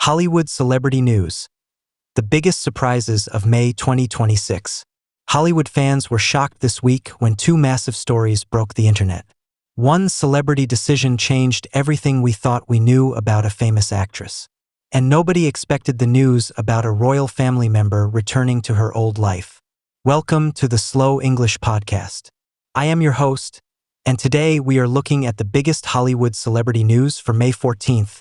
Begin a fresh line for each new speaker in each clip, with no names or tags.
Hollywood celebrity news. The biggest surprises of May 2026. Hollywood fans were shocked this week when two massive stories broke the internet. One celebrity decision changed everything we thought we knew about a famous actress. And nobody expected the news about a royal family member returning to her old life. Welcome to the Slow English Podcast. I am your host, and today we are looking at the biggest Hollywood celebrity news for May 14th,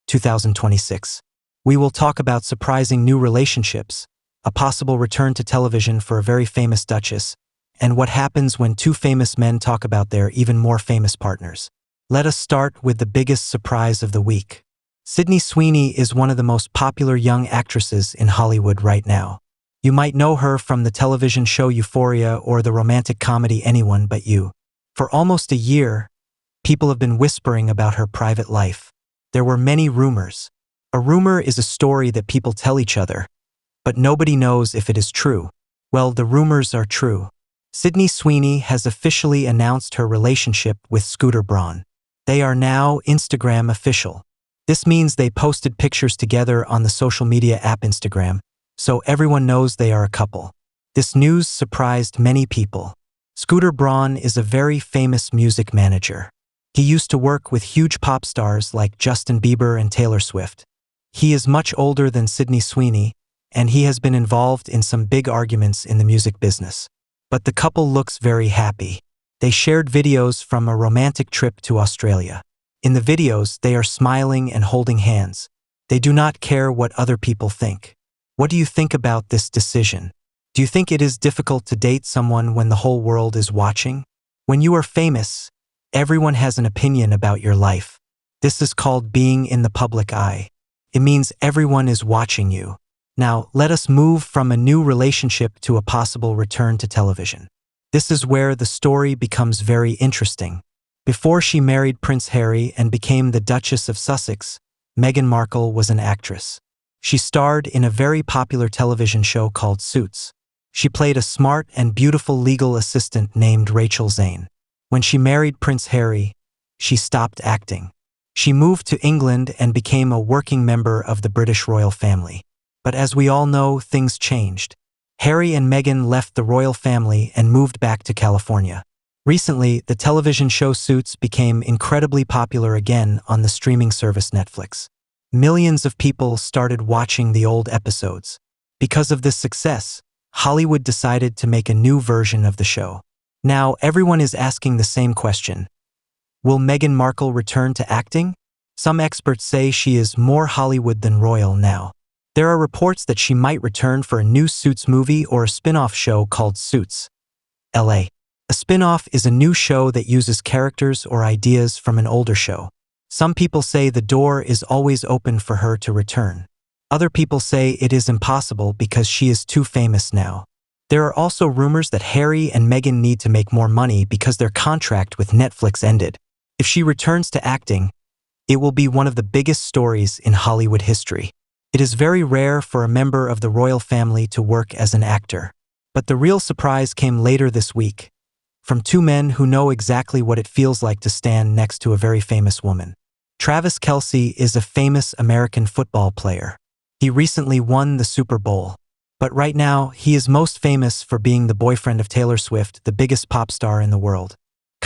2026. We will talk about surprising new relationships, a possible return to television for a very famous duchess, and what happens when two famous men talk about their even more famous partners. Let us start with the biggest surprise of the week. Sydney Sweeney is one of the most popular young actresses in Hollywood right now. You might know her from the television show Euphoria or the romantic comedy Anyone But You. For almost a year, people have been whispering about her private life. There were many rumors. A rumor is a story that people tell each other, but nobody knows if it is true. Well, the rumors are true. Sydney Sweeney has officially announced her relationship with Braun. They are now Instagram official. This means they posted pictures together on the social media app Instagram, so everyone knows they are a couple. This news surprised many people. Braun is a very famous music manager. He used to work with huge pop stars like Justin Bieber and Taylor Swift. He is much older than Sydney Sweeney, and he has been involved in some big arguments in the music business. But the couple looks very happy. They shared videos from a romantic trip to Australia. In the videos, they are smiling and holding hands. They do not care what other people think. What do you think about this decision? Do you think it is difficult to date someone when the whole world is watching? When you are famous, everyone has an opinion about your life. This is called being in the public eye. It means everyone is watching you. Now, let us move from a new relationship to a possible return to television. This is where the story becomes very interesting. Before she married Prince Harry and became the Duchess of Sussex, Meghan Markle was an actress. She starred in a very popular television show called Suits. She played a smart and beautiful legal assistant named Rachel Zane. When she married Prince Harry, she stopped acting. She moved to England and became a working member of the British royal family. But as we all know, things changed. Harry and Meghan left the royal family and moved back to California. Recently, the television show Suits became incredibly popular again on the streaming service Netflix. Millions of people started watching the old episodes. Because of this success, Hollywood decided to make a new version of the show. Now, everyone is asking the same question. Will Meghan Markle return to acting? Some experts say she is more Hollywood than royal now. There are reports that she might return for a new Suits movie or a spin-off show called Suits, LA. A spin-off is a new show that uses characters or ideas from an older show. Some people say the door is always open for her to return. Other people say it is impossible because she is too famous now. There are also rumors that Harry and Meghan need to make more money because their contract with Netflix ended. If she returns to acting, it will be one of the biggest stories in Hollywood history. It is very rare for a member of the royal family to work as an actor. But the real surprise came later this week, from two men who know exactly what it feels like to stand next to a very famous woman. Travis Kelce is a famous American football player. He recently won the Super Bowl. But right now, he is most famous for being the boyfriend of Taylor Swift, the biggest pop star in the world.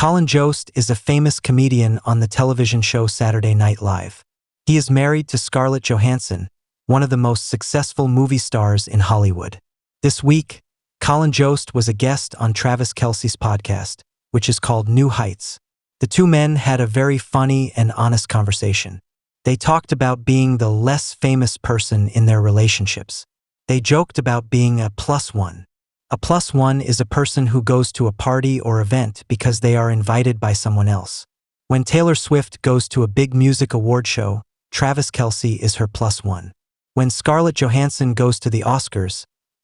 Colin Jost is a famous comedian on the television show Saturday Night Live. He is married to Scarlett Johansson, one of the most successful movie stars in Hollywood. This week, Colin Jost was a guest on Travis Kelce's podcast, which is called New Heights. The two men had a very funny and honest conversation. They talked about being the less famous person in their relationships. They joked about being a plus one. A plus one is a person who goes to a party or event because they are invited by someone else. When Taylor Swift goes to a big music award show, Travis Kelce is her plus one. When Scarlett Johansson goes to the Oscars,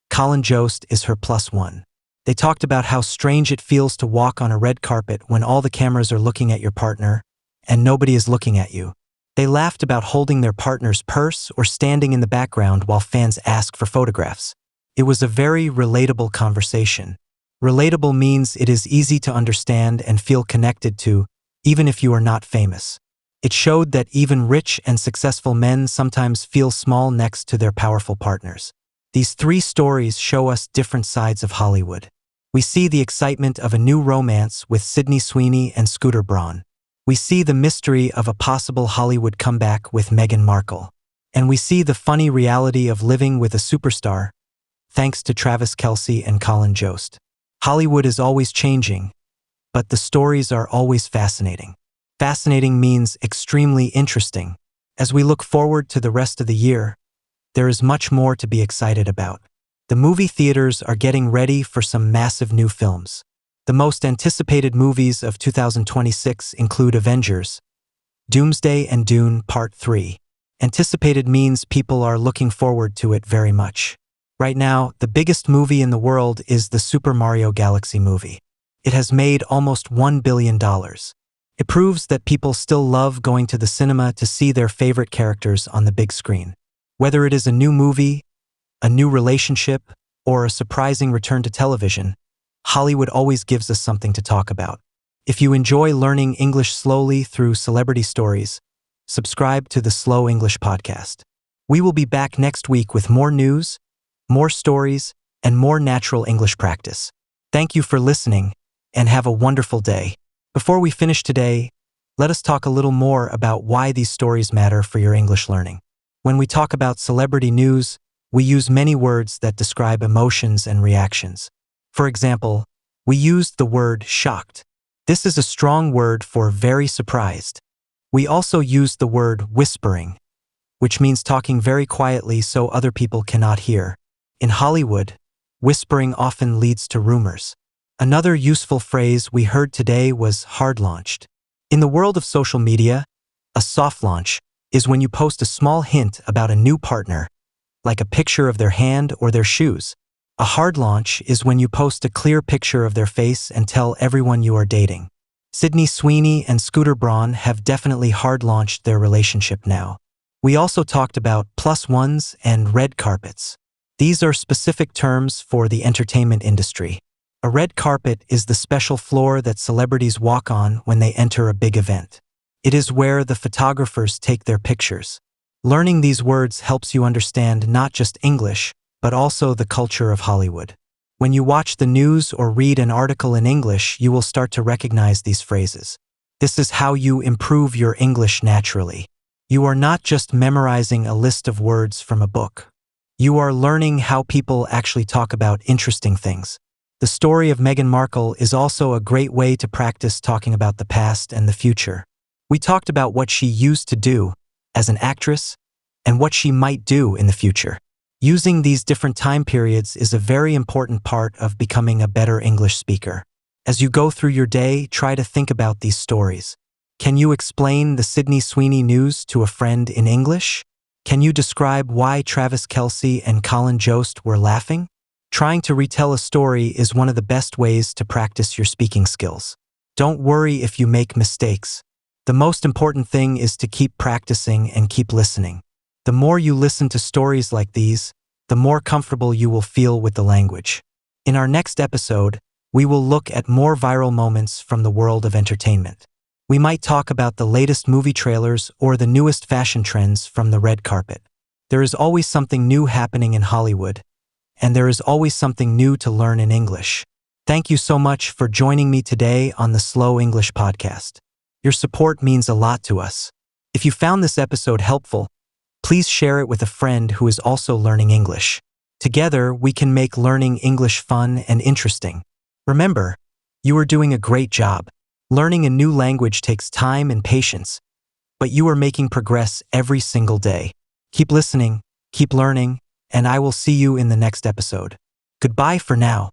Colin Jost is her plus one. They talked about how strange it feels to walk on a red carpet when all the cameras are looking at your partner and nobody is looking at you. They laughed about holding their partner's purse or standing in the background while fans ask for photographs. It was a very relatable conversation. Relatable means it is easy to understand and feel connected to, even if you are not famous. It showed that even rich and successful men sometimes feel small next to their powerful partners. These 3 stories show us different sides of Hollywood. We see the excitement of a new romance with Sweeney and Braun. We see the mystery of a possible Hollywood comeback with Meghan Markle. And we see the funny reality of living with a superstar, thanks to Kelce and Colin Jost. Hollywood is always changing, but the stories are always fascinating. Fascinating means extremely interesting. As we look forward to the rest of the year, there is much more to be excited about. The movie theaters are getting ready for some massive new films. The most anticipated movies of 2026 include Avengers, Doomsday and Dune Part 3. Anticipated means people are looking forward to it very much. Right now, the biggest movie in the world is the Super Mario Galaxy movie. It has made almost $1 billion. It proves that people still love going to the cinema to see their favorite characters on the big screen. Whether it is a new movie, a new relationship, or a surprising return to television, Hollywood always gives us something to talk about. If you enjoy learning English slowly through celebrity stories, subscribe to the Slow English Podcast. We will be back next week with more news, more stories, and more natural English practice. Thank you for listening, and have a wonderful day. Before we finish today, let us talk a little more about why these stories matter for your English learning. When we talk about celebrity news, we use many words that describe emotions and reactions. For example, we used the word shocked. This is a strong word for very surprised. We also used the word whispering, which means talking very quietly so other people cannot hear. In Hollywood, whispering often leads to rumors. Another useful phrase we heard today was hard launched. In the world of social media, a soft launch is when you post a small hint about a new partner, like a picture of their hand or their shoes. A hard launch is when you post a clear picture of their face and tell everyone you are dating. Sweeney and Braun have definitely hard launched their relationship now. We also talked about +1s and red carpets. These are specific terms for the entertainment industry. A red carpet is the special floor that celebrities walk on when they enter a big event. It is where the photographers take their pictures. Learning these words helps you understand not just English, but also the culture of Hollywood. When you watch the news or read an article in English, you will start to recognize these phrases. This is how you improve your English naturally. You are not just memorizing a list of words from a book. You are learning how people actually talk about interesting things. The story of Meghan Markle is also a great way to practice talking about the past and the future. We talked about what she used to do as an actress and what she might do in the future. Using these different time periods is a very important part of becoming a better English speaker. As you go through your day, try to think about these stories. Can you explain the Sweeney news to a friend in English? Can you describe why Kelce and Colin Jost were laughing? Trying to retell a story is one of the best ways to practice your speaking skills. Don't worry if you make mistakes. The most important thing is to keep practicing and keep listening. The more you listen to stories like these, the more comfortable you will feel with the language. In our next episode, we will look at more viral moments from the world of entertainment. We might talk about the latest movie trailers or the newest fashion trends from the red carpet. There is always something new happening in Hollywood, and there is always something new to learn in English. Thank you so much for joining me today on the Slow English Podcast. Your support means a lot to us. If you found this episode helpful, please share it with a friend who is also learning English. Together, we can make learning English fun and interesting. Remember, you are doing a great job. Learning a new language takes time and patience, but you are making progress every single day. Keep listening, keep learning, and I will see you in the next episode. Goodbye for now.